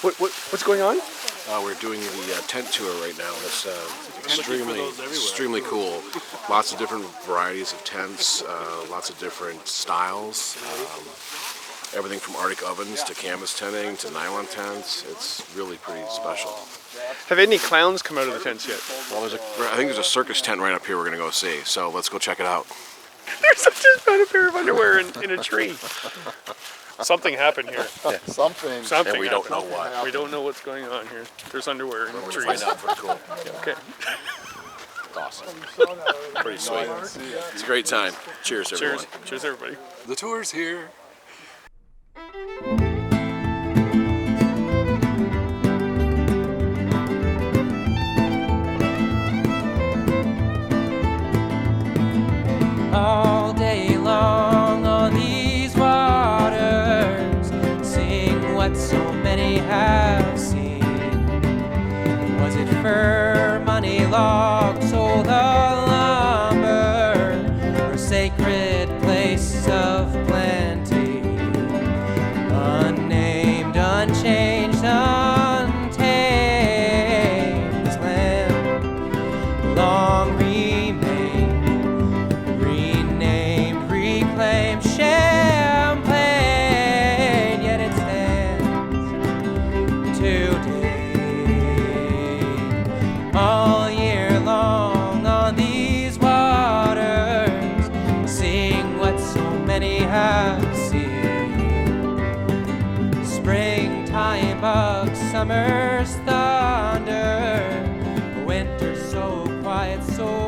What's going on? We're doing the tent tour right now. It's extremely cool. Lots of different varieties of tents, lots of different styles. Everything from Arctic ovens to canvas tenting to nylon tents. It's really pretty special. Have any clowns come out of the tents yet? Well, I think there's a circus tent right up here we're going to go see. So let's go check it out. There's just found a pair of underwear in a tree. Something happened here. Yeah. Something. And we don't know what. We don't know what's going on here. There's underwear in the trees. Find out. Pretty cool. Okay. Awesome. Pretty sweet. It's a great time. Cheers, everyone. Cheers, everybody. The tour's here. All day long on these waters, seeing what so many have seen. Was it fur, money, logs, or the lumber, or sacred place of plenty? Unnamed, unchanged, untamed, this land long remained. Reclaimed Champlain, yet it stands today. All year long on these waters, seeing what so many have seen. Springtime bugs, summer's thunder, winter so quiet, so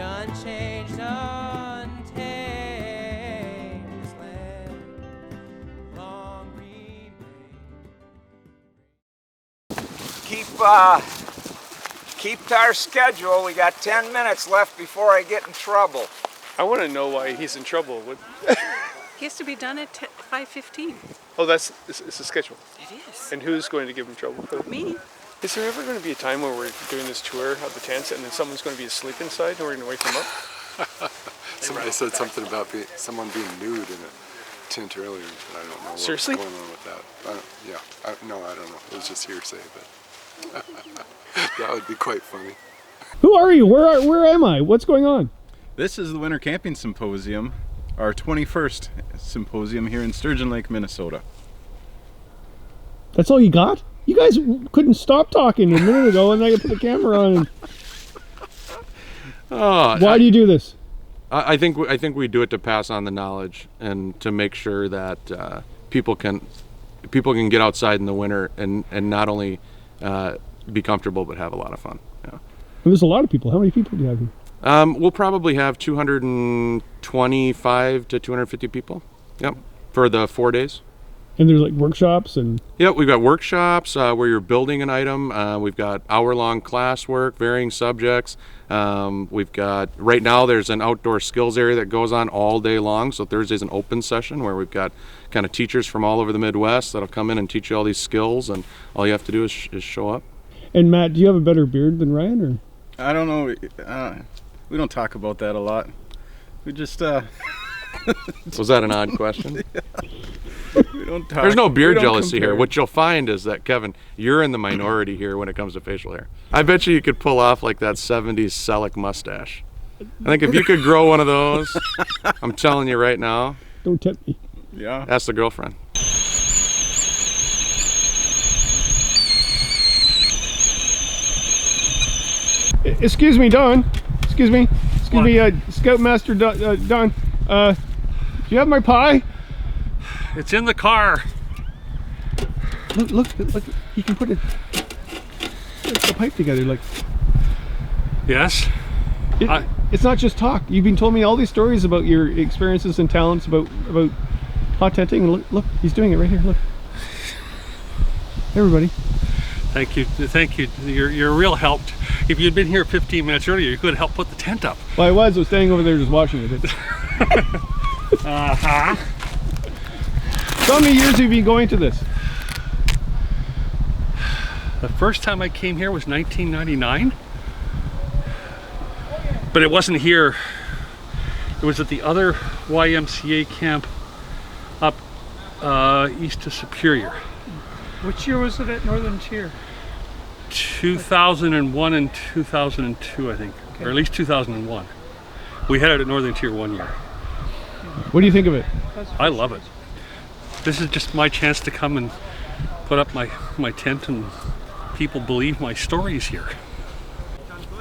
unchanged, untamed, this land long remained. Keep to our schedule. We got 10 minutes left before I get in trouble. I want to know why he's in trouble. He has to be done at 5:15. Oh, it's a schedule. It is. And who's going to give him trouble for that? Me. Is there ever going to be a time where we're doing this tour of the tents and then someone's going to be asleep inside and we're going to wake them up? Somebody said something about someone being nude in a tent earlier, but I don't know what's Seriously? going on with that. I don't know. It was just hearsay, but that would be quite funny. Who are you? Where am I? What's going on? This is the Winter Camping Symposium, our 21st symposium here in Sturgeon Lake, Minnesota. That's all you got? You guys couldn't stop talking a minute ago, and I put the camera on. Why do you do this? I think we do it to pass on the knowledge and to make sure that people can get outside in the winter and not only be comfortable but have a lot of fun. Yeah. And there's a lot of people. How many people do you have here? We'll probably have 225 to 250 people. Yep, for the 4 days. And there's like workshops and... Yeah, we've got workshops where you're building an item. We've got hour-long classwork, varying subjects. We've got, right now there's an outdoor skills area that goes on all day long. So Thursday's an open session where we've got kind of teachers from all over the Midwest that'll come in and teach you all these skills, and all you have to do is show up. And Matt, do you have a better beard than Ryan, or? I don't know. We don't talk about that a lot. We just... Was that an odd question? Yeah. We don't talk. There's no beard jealousy here. What you'll find is that, Kevin, you're in the minority here when it comes to facial hair. I bet you could pull off like that 70s Selleck mustache. I think if you could grow one of those, I'm telling you right now. Don't tempt me. Yeah. Ask the girlfriend. Excuse me, Don. Excuse me, Scoutmaster Don. Do you have my pie? It's in the car. Look, you can put the pipe together, like. Yes. It's not just talk. You've been told me all these stories about your experiences and talents about hot tenting. Look, he's doing it right here. Look, everybody. Thank you. You're a real help. If you'd been here 15 minutes earlier, you could help put the tent up. Well, I was standing over there just watching it. Uh-huh. So many years have you been going to this? The first time I came here was 1999. But it wasn't here. It was at the other YMCA camp up east of Superior. Which year was it at Northern Tier? 2001 and 2002, I think, or at least 2001. We had it at Northern Tier 1 year. What do you think of it? I love it. This is just my chance to come and put up my tent, and people believe my stories here.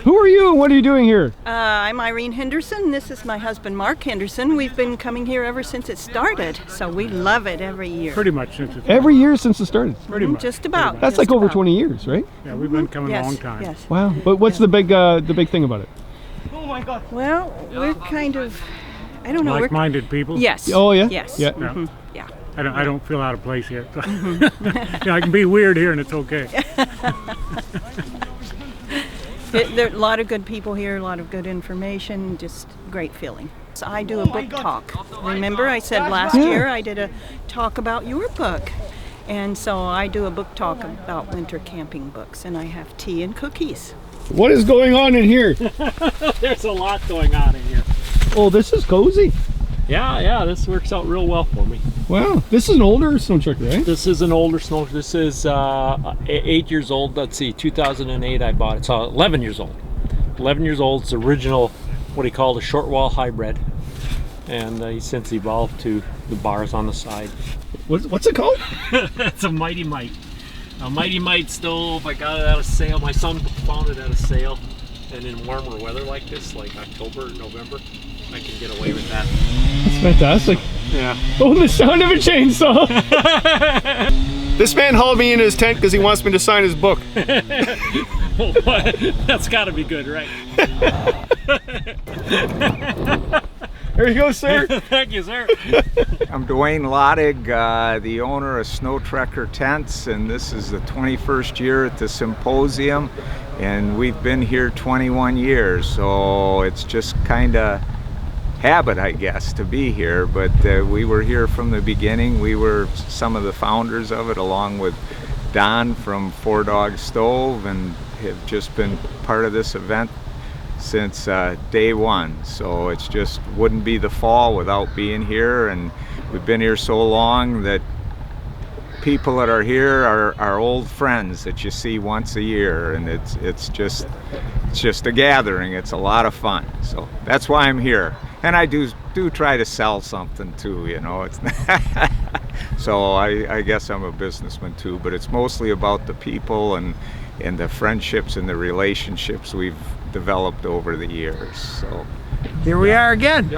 Who are you and what are you doing here? I'm Irene Henderson. This is my husband, Mark Henderson. We've been coming here ever since it started, so we love it every year. Pretty much since it Every year since it started? Pretty much. Just about. That's just like over about. 20 years, right? Yeah, we've been coming Yes, a long time. Yes. Wow. But what's the big thing about it? Well, we're kind of, I don't know. Like-minded people. Yes. Oh, yeah? Yes. Yeah. Mhm. Yeah. I don't feel out of place here. I can be weird here and it's okay. There are a lot of good people here, a lot of good information, just great feeling. So I do a book talk. Remember I said last year I did a talk about your book. And so I do a book talk about winter camping books, and I have tea and cookies. What is going on in here? There's a lot going on in here. Oh, this is cozy. Yeah, this works out real well for me. Wow, this is an older snow trucker, right? This is an older snow. This is 8 years old. Let's see, 2008 I bought it. So 11 years old. 11 years old. It's the original, what he called a short wall hybrid. And he's since evolved to the bars on the side. What's it called? It's a Mighty Mite. A Mighty Mite stove. I got it at a sale. My son found it at a sale. And in warmer weather like this, like October, November, I can get away with that. That's fantastic. Yeah. Oh, the sound of a chainsaw. This man hauled me into his tent because he wants me to sign his book. That's got to be good, right? There you go, sir. Thank you, sir. I'm Dwayne Lottig, the owner of Snow Trekker Tents, and this is the 21st year at the symposium, and we've been here 21 years, so it's just kind of habit, I guess, to be here, but we were here from the beginning. We were some of the founders of it, along with Don from Four Dog Stove, and have just been part of this event since day one. So it's just wouldn't be the fall without being here, and we've been here so long that people that are here are old friends that you see once a year, and it's just a gathering. It's a lot of fun, so that's why I'm here. And I do try to sell something too, you know. It's so I guess I'm a businessman too, but it's mostly about the people and the friendships and the relationships we've developed over the years. So here we are again.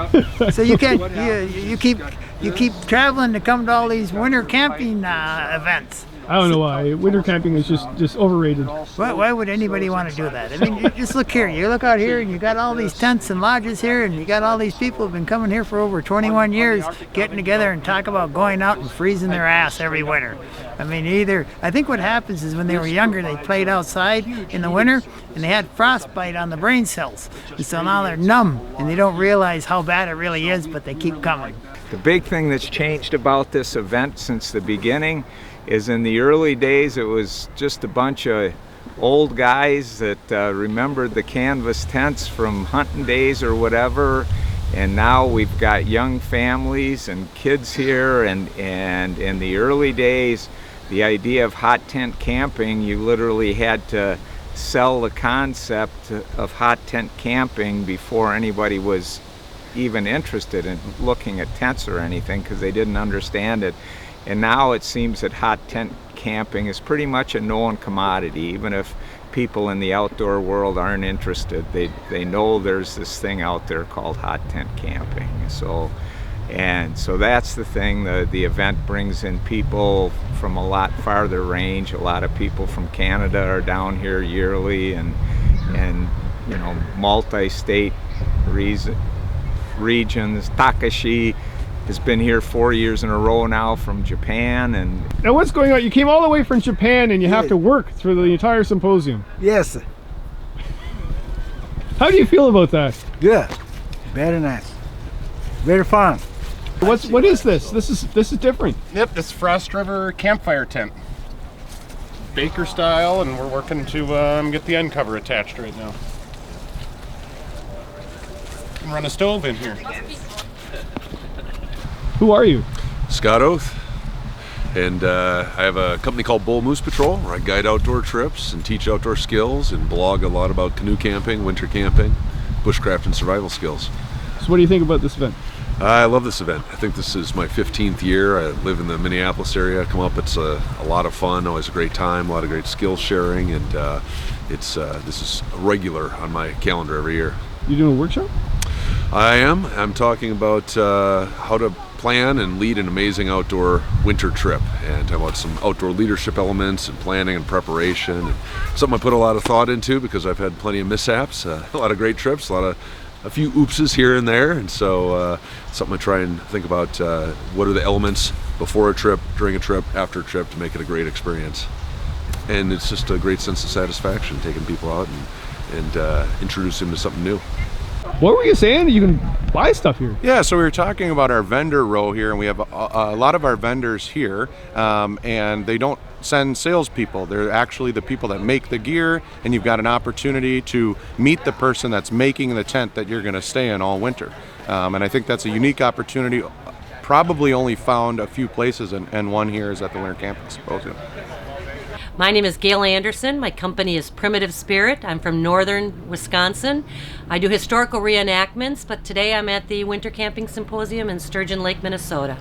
So you keep traveling to come to all these winter camping events. I don't know why. Winter camping is just overrated. Why would anybody want to do that? I mean, you just look here. You look out here and you got all these tents and lodges here, and you got all these people who've been coming here for over 21 years getting together and talk about going out and freezing their ass every winter. I mean, I think what happens is when they were younger, they played outside in the winter and they had frostbite on the brain cells. And so now they're numb and they don't realize how bad it really is, but they keep coming. the big thing that's changed about this event since the beginning is in the early days it was just a bunch of old guys that remembered the canvas tents from hunting days or whatever, and now we've got young families and kids here, and in the early days the idea of hot tent camping, you literally had to sell the concept of hot tent camping before anybody was even interested in looking at tents or anything, because they didn't understand it. And now it seems that hot tent camping is pretty much a known commodity. Even if people in the outdoor world aren't interested, they know there's this thing out there called hot tent camping. So that's the thing. The event brings in people from a lot farther range. A lot of people from Canada are down here yearly, and you know, multi-state regions. Takashi has been here 4 years in a row now from Japan. And now what's going on? You came all the way from Japan and you have to work through the entire symposium. Yes. How do you feel about that? Good. Very nice. Very fun. What is this? This is different. Yep, this Frost River campfire tent. Baker style, and we're working to get the end cover attached right now. And run a stove in here. Who are you? Scott Oath. And I have a company called Bull Moose Patrol, where I guide outdoor trips and teach outdoor skills and blog a lot about canoe camping, winter camping, bushcraft, and survival skills. So what do you think about this event? I love this event. I think this is my 15th year. I live in the Minneapolis area. I come up, it's a lot of fun, always a great time, a lot of great skill sharing, and this is regular on my calendar every year. You doing a workshop? I am. I'm talking about how to plan and lead an amazing outdoor winter trip, and talk about some outdoor leadership elements and planning and preparation. And something I put a lot of thought into because I've had plenty of mishaps, a lot of great trips, a few oopses here and there, and so something I try and think about what are the elements before a trip, during a trip, after a trip to make it a great experience. And it's just a great sense of satisfaction taking people out and introducing them to something new. What were you saying? You can buy stuff here. Yeah, so we were talking about our vendor row here, and we have a lot of our vendors here, and they don't send salespeople. They're actually the people that make the gear, and you've got an opportunity to meet the person that's making the tent that you're going to stay in all winter. And I think that's a unique opportunity, probably only found a few places, and one here is at the Winter Camping Symposium. My name is Gail Anderson. My company is Primitive Spirit. I'm from northern Wisconsin. I do historical reenactments, but today I'm at the Winter Camping Symposium in Sturgeon Lake, Minnesota.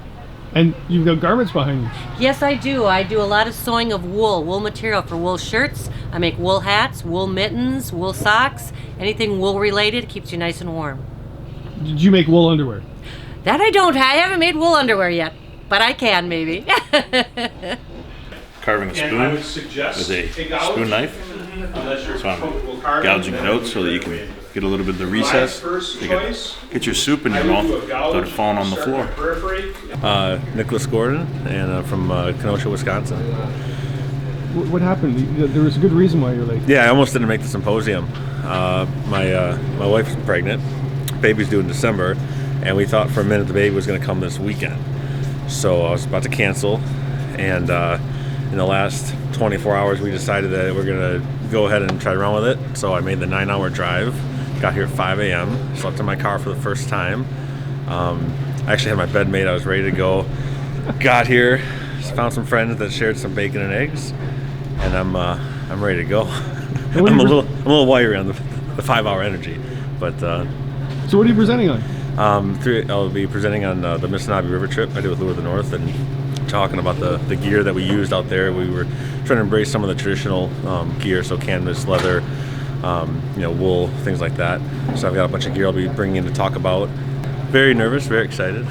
And you've got garments behind you. Yes, I do. I do a lot of sewing of wool material for wool shirts. I make wool hats, wool mittens, wool socks, anything wool related keeps you nice and warm. Did you make wool underwear? That I don't. I haven't made wool underwear yet, but I can maybe. Carving a spoon with a spoon knife. So I'm gouging it out so that you can get a little bit of the recess. Get your soup in your mouth without it falling on the floor. Nicholas Gordon, and I'm from Kenosha, Wisconsin. What happened? There was a good reason why you're late. Yeah, I almost didn't make the symposium. My wife's pregnant. Baby's due in December, and we thought for a minute the baby was going to come this weekend. So I was about to cancel, and in the last 24 hours we decided that we're going to go ahead and try to run with it. So I made the 9-hour drive, got here at 5 a.m., slept in my car for the first time. I actually had my bed made, I was ready to go. Got here, found some friends that shared some bacon and eggs, and I'm ready to go. I'm a little wiry on the 5-hour energy, but so what are you presenting on? I'll be presenting on the Mississippi River trip I did with Lure of the North, and talking about the gear that we used out there. We were trying to embrace some of the traditional gear, so canvas, leather, wool, things like that. So I've got a bunch of gear I'll be bringing in to talk about. Very nervous, very excited,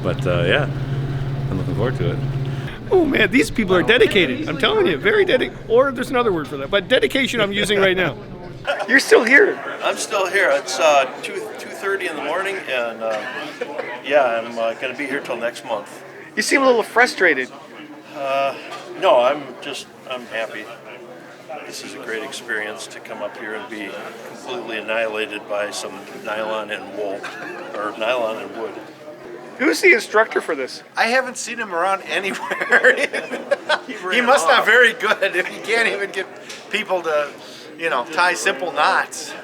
but yeah, I'm looking forward to it. Oh man, these people are dedicated. I'm telling you, very dedicated. Or there's another word for that, but dedication I'm using right now. You're still here. I'm still here. It's 2:30 in the morning, and yeah, I'm going to be here till next month. You seem a little frustrated. No, I'm happy. This is a great experience to come up here and be completely annihilated by some nylon and wool, or nylon and wood. Who's the instructor for this? I haven't seen him around anywhere. He must not very good if he can't even get people to, tie simple knots.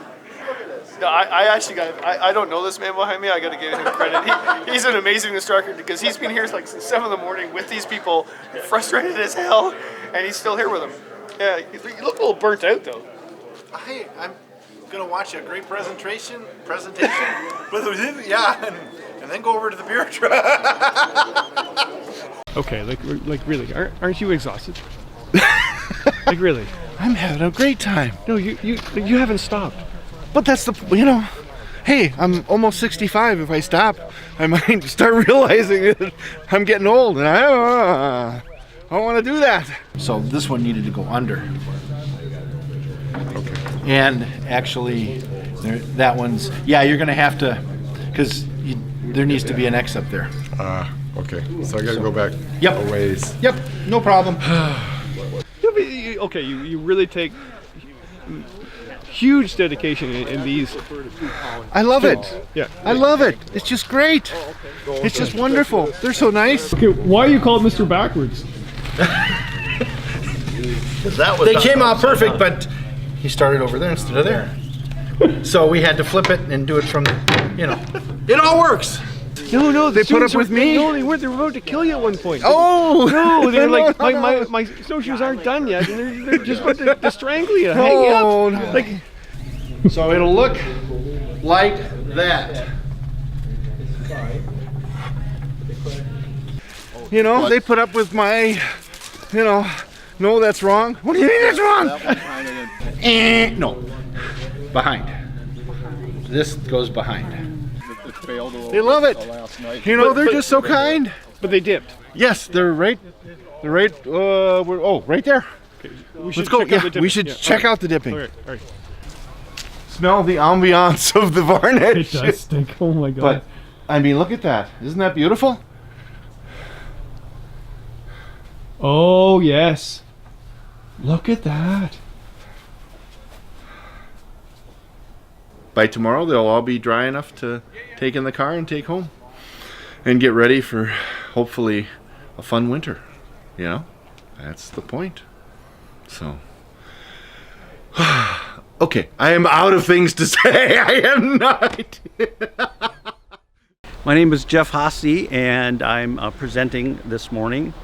No, I don't know this man behind me. I got to give him credit. He's an amazing instructor because he's been here since 7 in the morning with these people, frustrated as hell, and he's still here with them. Yeah, you look a little burnt out though. Hey, I'm gonna watch a great presentation with yeah, and then go over to the beer truck. Okay, like really, aren't you exhausted? Like really? I'm having a great time. No, you haven't stopped. But that's hey, I'm almost 65. If I stop, I might start realizing that I'm getting old, and I don't want to do that. So this one needed to go under. Okay. And actually, that one's, you're going to have to, because there needs to be an X up there. Okay. So I got to go back a ways. Yep, no problem. Okay, you really take huge dedication in these. I love it. Yeah. I love it. It's just great. It's just wonderful. They're so nice. Okay, why are you called Mr. Backwards? They came out perfect, but he started over there instead of there. So we had to flip it and do it from, it all works. No, They put up with me? No, they weren't. They were about to kill you at one point. Oh! No, they're No, like, no, my snowshoes aren't done yet, and they're just about to strangle you. Hang Oh, up. no. Like, So it'll look like that. You know, they put up with my, no, that's wrong. What do you mean that's wrong? No, behind. This goes behind. They love it. They're just so kind. But they dipped. Yes, they're right, right there. Let's go. Yeah, we should check out the dipping. All right. Smell the ambiance of the varnish. It does stink. Oh my God. But, I mean, look at that. Isn't that beautiful? Oh, yes. Look at that. By tomorrow, they'll all be dry enough to take in the car and take home. And get ready for, hopefully, a fun winter. That's the point. So... Okay, I am out of things to say. I am not. My name is Jeff Hasse, and I'm presenting this morning.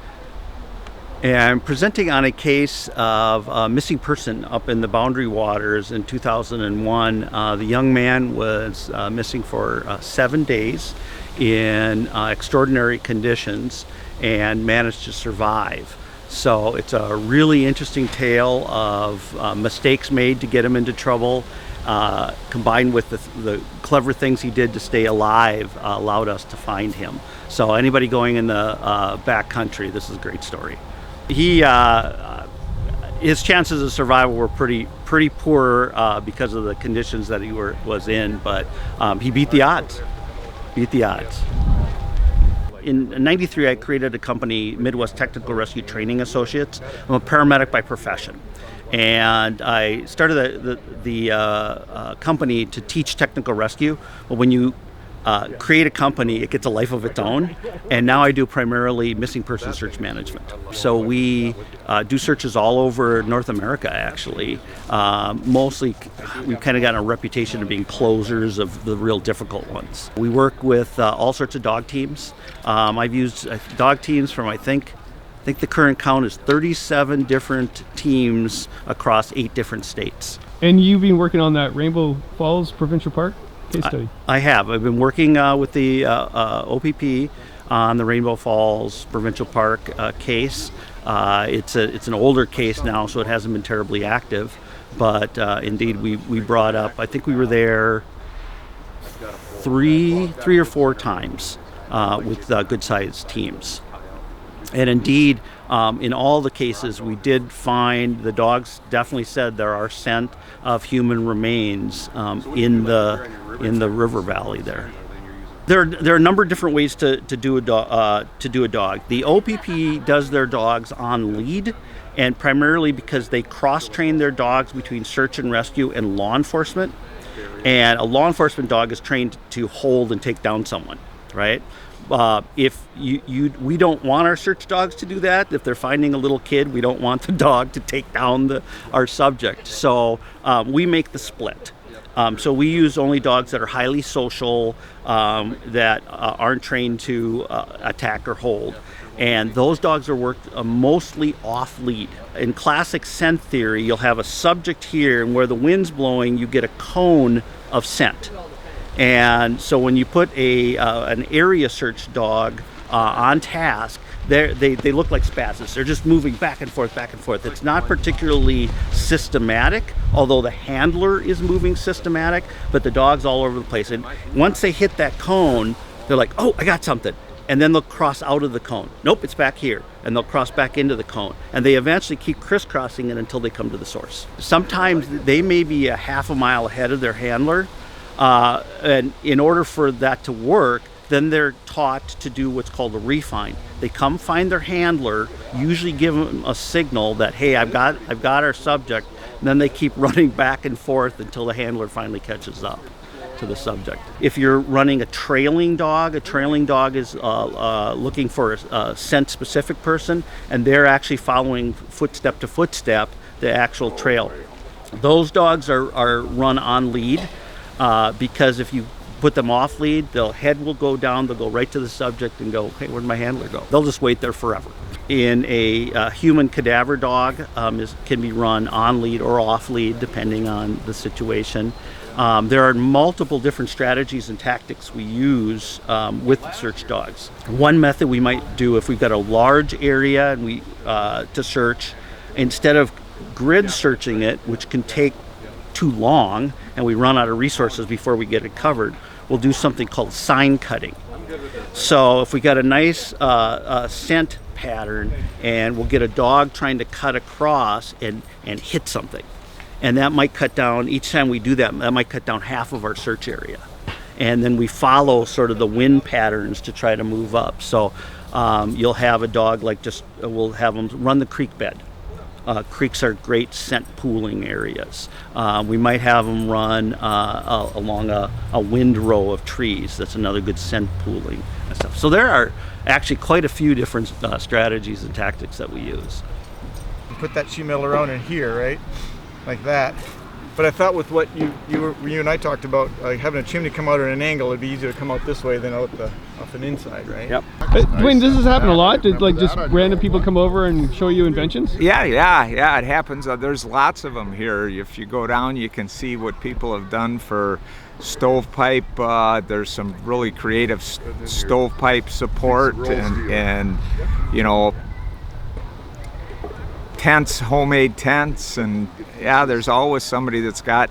And I'm presenting on a case of a missing person up in the Boundary Waters in 2001. The young man was missing for 7 days in extraordinary conditions and managed to survive. So it's a really interesting tale of mistakes made to get him into trouble, combined with the clever things he did to stay alive allowed us to find him. So anybody going in the back country, this is a great story. His chances of survival were pretty poor because of the conditions that he was in, but he beat the odds. In '93, I created a company, Midwest Technical Rescue Training Associates. I'm a paramedic by profession, and I started the company to teach technical rescue. But when you create a company, it gets a life of its own, and now I do primarily missing person search management. So we do searches all over North America, actually. Mostly, we've kind of gotten a reputation of being closers of the real difficult ones. We work with all sorts of dog teams. I've used dog teams from, I think the current count is 37 different teams across 8 different states. And you've been working on that Rainbow Falls Provincial Park case study? I have. I've been working with the OPP on the Rainbow Falls Provincial Park case. It's an older case now, so it hasn't been terribly active. But indeed, we brought up, I think we were there three or four times with good-sized teams. And indeed, in all the cases, we did find the dogs definitely said there are scent of human remains in the river valley there. There are a number of different ways to do a dog. The OPP does their dogs on lead, and primarily because they cross-train their dogs between search and rescue and law enforcement. And a law enforcement dog is trained to hold and take down someone, right? If we don't want our search dogs to do that. If they're finding a little kid, we don't want the dog to take down our subject. So we make the split. So we use only dogs that are highly social, that aren't trained to attack or hold. And those dogs are worked mostly off lead. In classic scent theory, you'll have a subject here, and where the wind's blowing, you get a cone of scent. And so when you put an area search dog on task, they look like spazzes. They're just moving back and forth, back and forth. It's not particularly systematic, although the handler is moving systematic, but the dog's all over the place. And once they hit that cone, they're like, oh, I got something. And then they'll cross out of the cone. Nope, it's back here. And they'll cross back into the cone. And they eventually keep crisscrossing it until they come to the source. Sometimes they may be a half a mile ahead of their handler. And in order for that to work, then they're taught to do what's called a refine. They come find their handler, usually give them a signal that, hey, I've got our subject. And then they keep running back and forth until the handler finally catches up to the subject. If you're running a trailing dog is looking for a scent-specific person, and they're actually following footstep to footstep the actual trail. Those dogs are run on lead because if you put them off lead, their head will go down, they'll go right to the subject and go, hey, where'd my handler go? They'll just wait there forever. In a human cadaver dog, can be run on lead or off lead depending on the situation. There are multiple different strategies and tactics we use with search dogs. One method we might do if we've got a large area and we to search, instead of grid searching it, which can take too long and we run out of resources before we get it covered, we'll do something called sign cutting. So if we got a nice scent pattern and we'll get a dog trying to cut across and hit something, and that might cut down, each time we do that might cut down half of our search area, and then we follow sort of the wind patterns to try to move up. So you'll have a dog we'll have them run the creek bed. Creeks are great scent pooling areas. We might have them run along a windrow of trees. That's another good scent pooling and stuff. So there are actually quite a few different strategies and tactics that we use. You put that sheet metal around in here, right? Like that. But I thought with what you and I talked about, like having a chimney come out at an angle, it'd be easier to come out this way than out off an inside, right? Yep. Dwayne, does this happen a lot? Did like just random people come over and show you inventions? Yeah, it happens. There's lots of them here. If you go down, you can see what people have done for stovepipe. There's some really creative stovepipe support and you know, tents, homemade tents, and yeah, there's always somebody that's got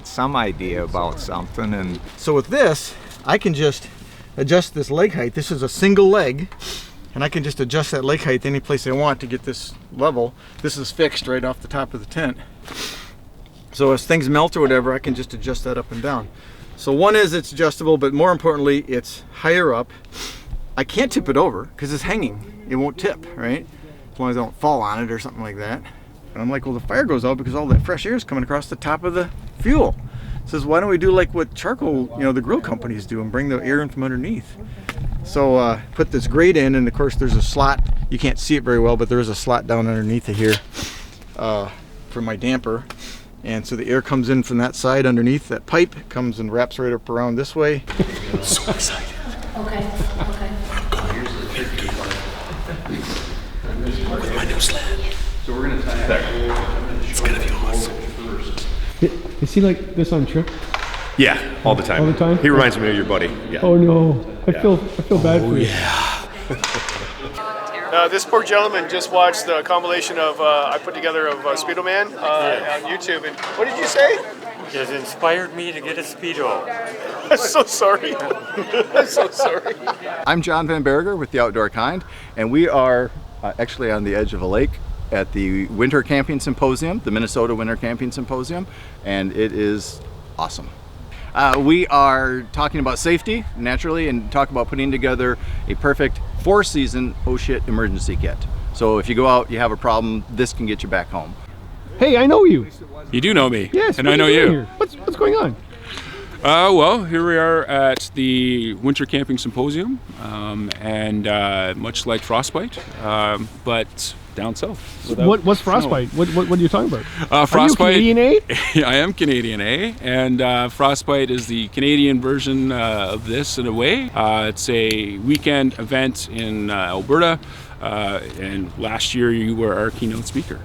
some idea about something. And so with this, I can just adjust this leg height. This is a single leg, and I can just adjust that leg height any place I want to get this level. This is fixed right off the top of the tent. So as things melt or whatever, I can just adjust that up and down. So one is it's adjustable, but more importantly, it's higher up. I can't tip it over because it's hanging. It won't tip, right? As long as I don't fall on it or something like that. And I'm like, well, the fire goes out because all that fresh air is coming across the top of the fuel. It says, why don't we do like what charcoal, the grill companies do and bring the air in from underneath? So put this grate in, and of course there's a slot. You can't see it very well, but there is a slot down underneath of here for my damper. And so the air comes in from that side underneath that pipe, comes and wraps right up around this way. So excited. Okay. With my new sled. So we're gonna tie there. It's gonna be awesome. Is he like this on trip? Yeah, all the time. All the time? He reminds me of your buddy. Yeah. Oh no, I feel bad for you. This poor gentleman just watched the compilation of I put together of Speedo Man on YouTube, and what did you say? It inspired me to get a Speedo. I'm so sorry. I'm so sorry. I'm John Van Berger with The Outdoor Kind, and we are actually on the edge of a lake at the Winter Camping Symposium, the Minnesota Winter Camping Symposium, and it is awesome. We are talking about safety, naturally, and talk about putting together a perfect 4-season oh shit emergency kit. So if you go out, you have a problem, this can get you back home. Hey, I know you. You do know me. Yes. And I know you. Here? What's going on? Well, here we are at the Winter Camping Symposium, and much like Frostbite, but down south. What's Frostbite? What are you talking about? Frostbite. Are you Canadian A? I am Canadian A, and Frostbite is the Canadian version of this in a way. It's a weekend event in Alberta, and last year you were our keynote speaker.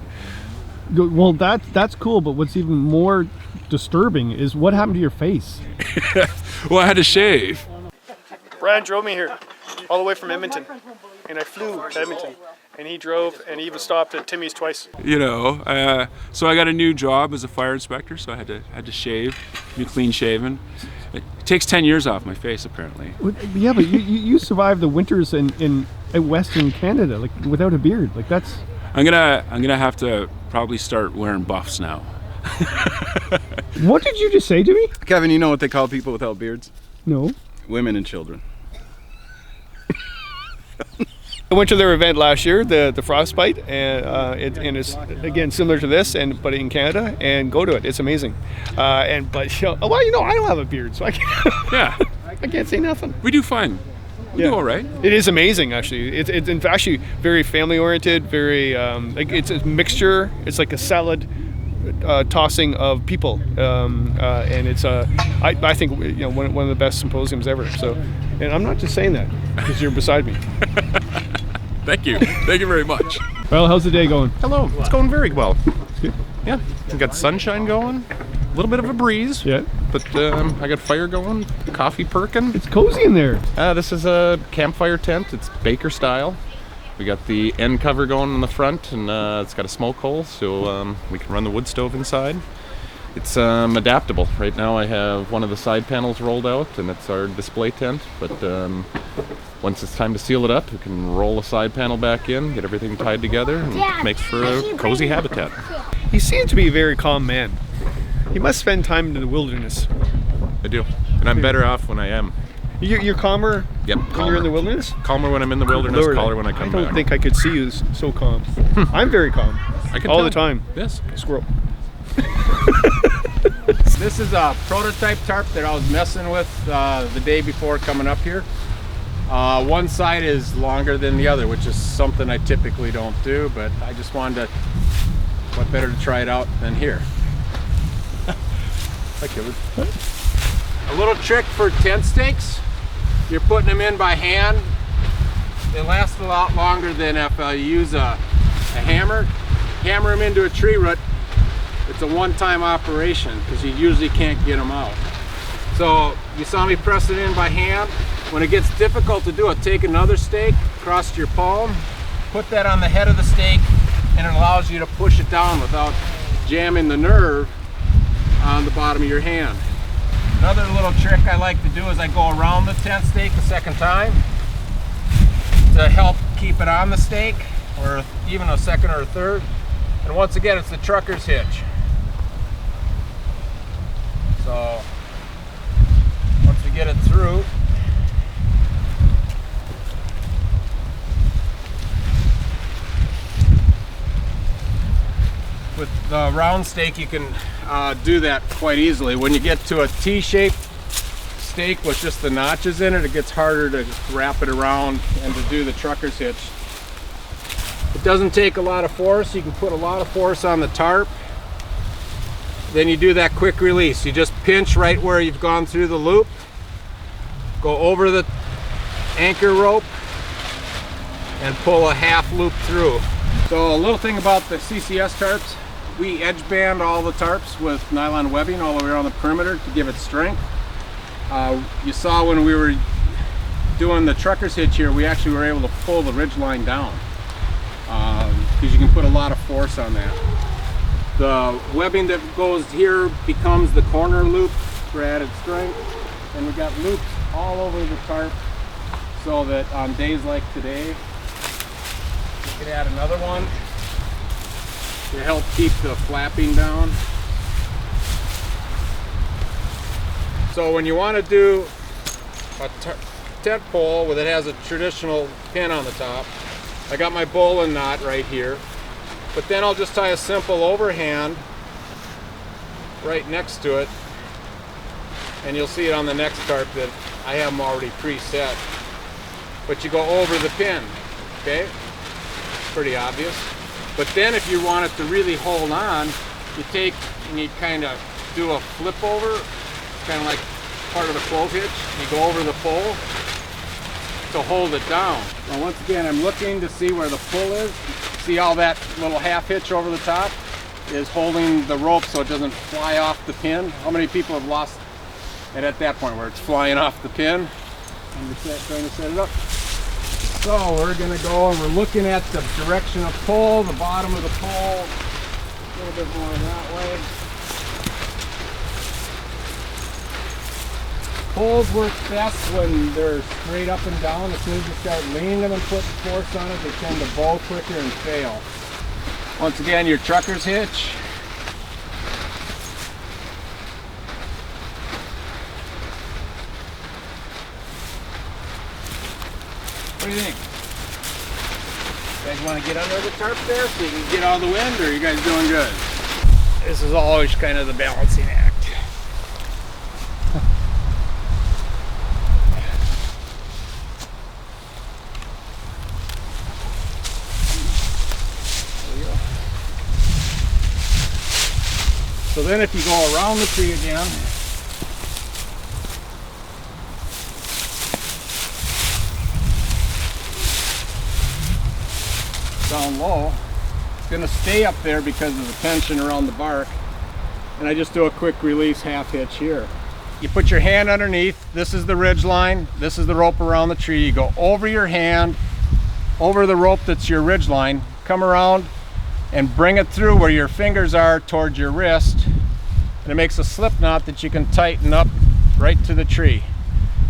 Well, that's cool, but what's even more disturbing is what happened to your face. Well, I had to shave. Brian drove me here all the way from Edmonton, and I flew to Edmonton, and he drove, and he even stopped at Timmy's twice. So I got a new job as a fire inspector, so I had to shave, be clean shaven. It takes 10 years off my face, apparently. Yeah, but you survived the winters in Western Canada, like without a beard, like that's. I'm gonna have to probably start wearing buffs now. What did you just say to me? Kevin, you know what they call people without beards? No. Women and children. I went to their event last year, the Frostbite, and it's again similar to this, but in Canada. And go to it; it's amazing. I don't have a beard, so I can't say nothing. We do fine. We do all right. It is amazing, actually. It's actually very family oriented. Very it's a mixture. It's like a salad tossing of people, and it's I think one of the best symposiums ever. So, and I'm not just saying that because you're beside me. Thank you. Thank you very much. Well, how's the day going? Hello. It's going very well. It's good. Yeah, we got sunshine going, a little bit of a breeze. Yeah. But I got fire going, coffee perking. It's cozy in there. This is a campfire tent. It's Baker style. We got the end cover going in the front, and it's got a smoke hole, so we can run the wood stove inside. It's adaptable. Right now I have one of the side panels rolled out, and it's our display tent. But once it's time to seal it up, we can roll the side panel back in, get everything tied together, and it makes for a cozy habitat. He seems to be a very calm man. He must spend time in the wilderness. I do, and I'm better off when I am. You're calmer. Yep, when you're in the wilderness. Calmer when I'm in the wilderness. Lord, calmer when I come back. I don't think I could see you so calm. I'm very calm. I can all tell. the time. Yes. Squirrel. This is a prototype tarp that I was messing with the day before coming up here. One side is longer than the other, which is something I typically don't do, but I just wanted to, what better to try it out than here. Hi, Kevin. A little trick for tent stakes. You're putting them in by hand. They last a lot longer than if you use a hammer. Hammer them into a tree root. It's a one-time operation because you usually can't get them out. So you saw me press it in by hand. When it gets difficult to do it, take another stake across your palm, put that on the head of the stake, and it allows you to push it down without jamming the nerve on the bottom of your hand. Another little trick I like to do is I go around the tent stake a second time to help keep it on the stake, or even a second or a third. And once again, it's the trucker's hitch. So once we get it through, with the round stake you can do that quite easily. When you get to a T-shaped stake with just the notches in it, it gets harder to wrap it around and to do the trucker's hitch. It doesn't take a lot of force. You can put a lot of force on the tarp. Then you do that quick release. You just pinch right where you've gone through the loop, go over the anchor rope, and pull a half loop through. So a little thing about the CCS tarps, we edge band all the tarps with nylon webbing all the way around the perimeter to give it strength. You saw when we were doing the trucker's hitch here, we actually were able to pull the ridge line down because you can put a lot of force on that. The webbing that goes here becomes the corner loop for added strength, and we got loops all over the tarp so that on days like today you can add another one to help keep the flapping down. So when you want to do a tent pole that has a traditional pin on the top, I got my bowline knot right here, but then I'll just tie a simple overhand right next to it, and you'll see it on the next tarp that I have them already preset. But you go over the pin, okay? Pretty obvious. But then if you want it to really hold on, you take and you kind of do a flip over, kind of like part of the clove hitch. You go over the pole to hold it down. Now once again, I'm looking to see where the pull is. See how that little half hitch over the top is holding the rope so it doesn't fly off the pin? How many people have lost it at that point where it's flying off the pin? I'm trying to set it up. So we're going to go and we're looking at the direction of pull, the bottom of the pole, a little bit more that way. Poles work best when they're straight up and down. As soon as you start leaning them and putting force on it, they tend to bow quicker and fail. Once again, your trucker's hitch. What do you think? You guys want to get under the tarp there so you can get all the wind, or are you guys doing good? This is always kind of the balancing act. So then if you go around the tree again, down low, it's going to stay up there because of the tension around the bark. And I just do a quick release half hitch here. You put your hand underneath, this is the ridge line, this is the rope around the tree. You go over your hand, over the rope that's your ridge line, come around and bring it through where your fingers are towards your wrist. And it makes a slip knot that you can tighten up right to the tree.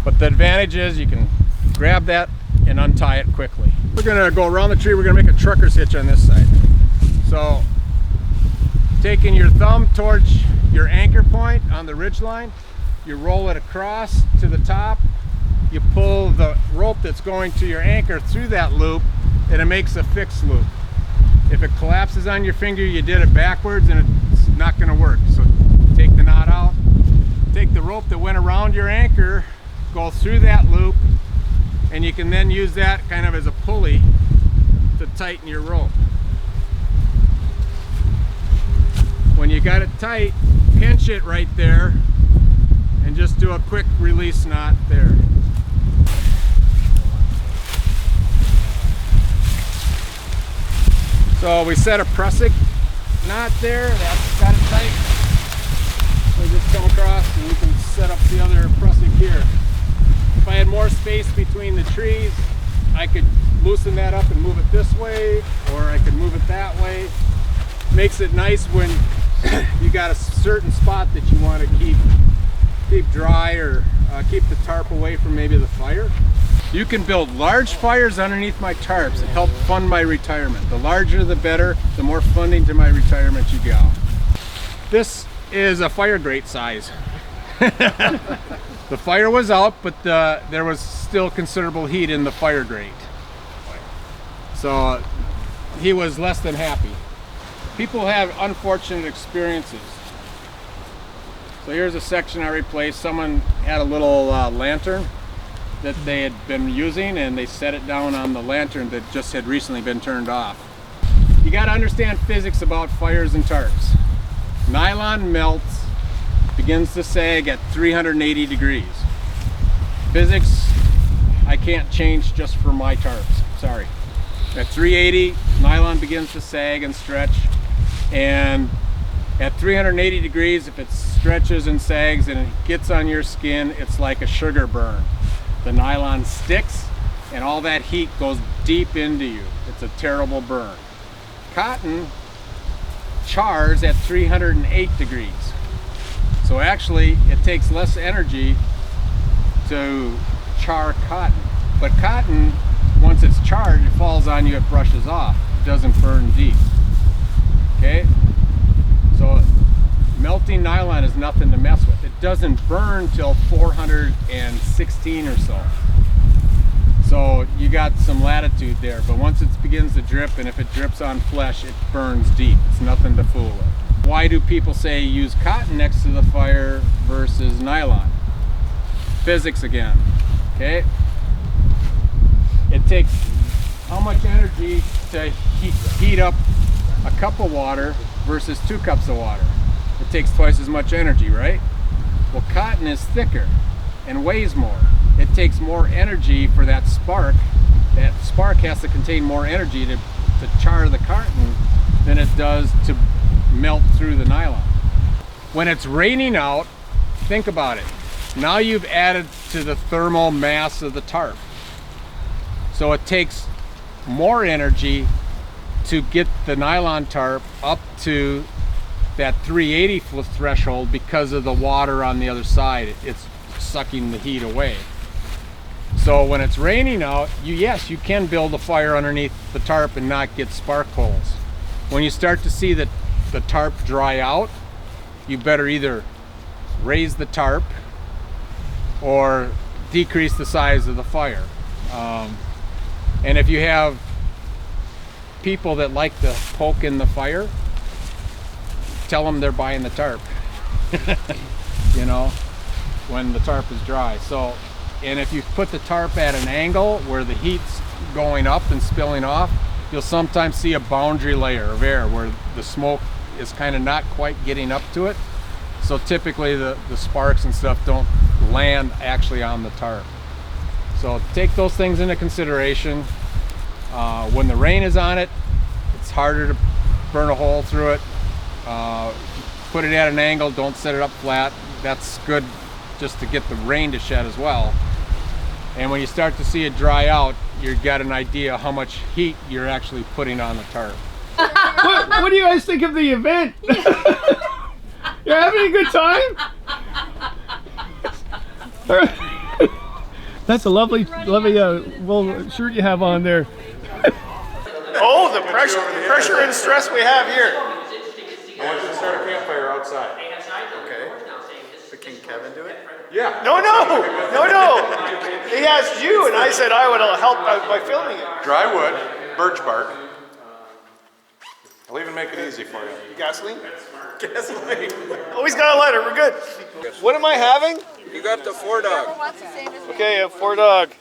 But the advantage is you can grab that and untie it quickly. We're gonna go around the tree, we're gonna make a trucker's hitch on this side. So, taking your thumb towards your anchor point on the ridge line, you roll it across to the top, you pull the rope that's going to your anchor through that loop, and it makes a fixed loop. If it collapses on your finger, you did it backwards and it's not going to work. So take the knot out, take the rope that went around your anchor, go through that loop, and you can then use that kind of as a pulley to tighten your rope. When you got it tight, pinch it right there and just do a quick release knot there. So we set a prusik knot there, that's got it tight. So we just come across and we can set up the other prusik here. If I had more space between the trees, I could loosen that up and move it this way, or I could move it that way. Makes it nice when you got a certain spot that you want to keep dry, or keep the tarp away from maybe the fire. You can build large fires underneath my tarps and help fund my retirement. The larger the better, the more funding to my retirement you got. This is a fire grate size. The fire was out, but there was still considerable heat in the fire grate. So he was less than happy. People have unfortunate experiences. So here's a section I replaced. Someone had a little lantern that they had been using, and they set it down on the lantern that just had recently been turned off. You got to understand physics about fires and tarps. Nylon melts, begins to sag at 380 degrees. Physics I can't change just for my tarps, sorry. At 380, nylon begins to sag and stretch, and at 380 degrees, if it stretches and sags and it gets on your skin, it's like a sugar burn. The nylon sticks and all that heat goes deep into you. It's a terrible burn. Cotton chars at 308 degrees. So actually it takes less energy to char cotton. But cotton, once it's charred, it falls on you, it brushes off. It doesn't burn deep. Okay? So melting nylon is nothing to mess with. It doesn't burn till 416 or so. So you got some latitude there, but once it begins to drip, and if it drips on flesh, it burns deep. It's nothing to fool with. Why do people say use cotton next to the fire versus nylon? Physics again, okay? It takes how much energy to heat up a cup of water versus 2 cups of water? It takes twice as much energy, right? Well, cotton is thicker and weighs more. It takes more energy for that spark. That spark has to contain more energy to char the cotton than it does to melt through the nylon. When it's raining out, think about it. Now you've added to the thermal mass of the tarp. So it takes more energy to get the nylon tarp up to that 380 threshold because of the water on the other side. It's sucking the heat away. So when it's raining out, yes, you can build a fire underneath the tarp and not get spark holes. When you start to see that the tarp dry out, you better either raise the tarp or decrease the size of the fire. And if you have people that like to poke in the fire, tell them they're buying the tarp. You know, when the tarp is dry. So, and if you put the tarp at an angle where the heat's going up and spilling off, you'll sometimes see a boundary layer of air where the smoke is kind of not quite getting up to it. So typically the sparks and stuff don't land actually on the tarp. So take those things into consideration. When the rain is on it, it's harder to burn a hole through it. Put it at an angle, don't set it up flat. That's good just to get the rain to shed as well. And when you start to see it dry out, you've got an idea how much heat you're actually putting on the tarp. What do you guys think of the event? You're having a good time? That's a lovely wool shirt you have on there. Oh, the pressure and stress we have here. I want you to start a campfire outside. Okay. But can Kevin do it? Yeah. No. He asked you, and I said I would help by filming it. Dry wood, birch bark. I'll even make it easy for you. Gasoline? Gasoline. Oh, he's got a lighter. We're good. What am I having? You got the 4-dog. Okay, a 4-dog,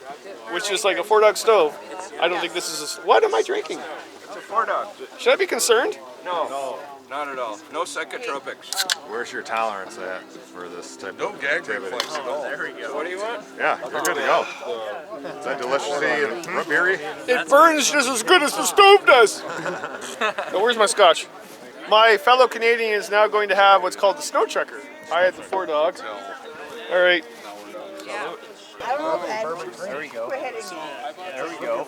which is like a 4-dog stove. I don't think this is what am I drinking? It's a 4-dog. Should I be concerned? No, not at all. No psychotropics. Where's your tolerance at for this type No of gag activity? reflex at all. There we go. What do you want? Yeah, you're good to go. Is that delicious and beery? It burns just as good as the stove does. Now, where's my scotch? My fellow Canadian is now going to have what's called the snow chucker. I had the 4-dog. All right. There we go. There we go.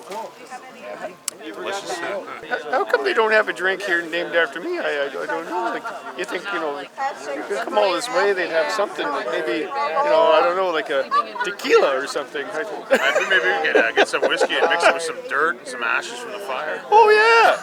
How come they don't have a drink here named after me? I don't know. Like, you think, you could come all this way, they'd have something, like maybe, I don't know, like a tequila or something. I think maybe we could get some whiskey and mix it with some dirt and some ashes from the fire. Oh, yeah.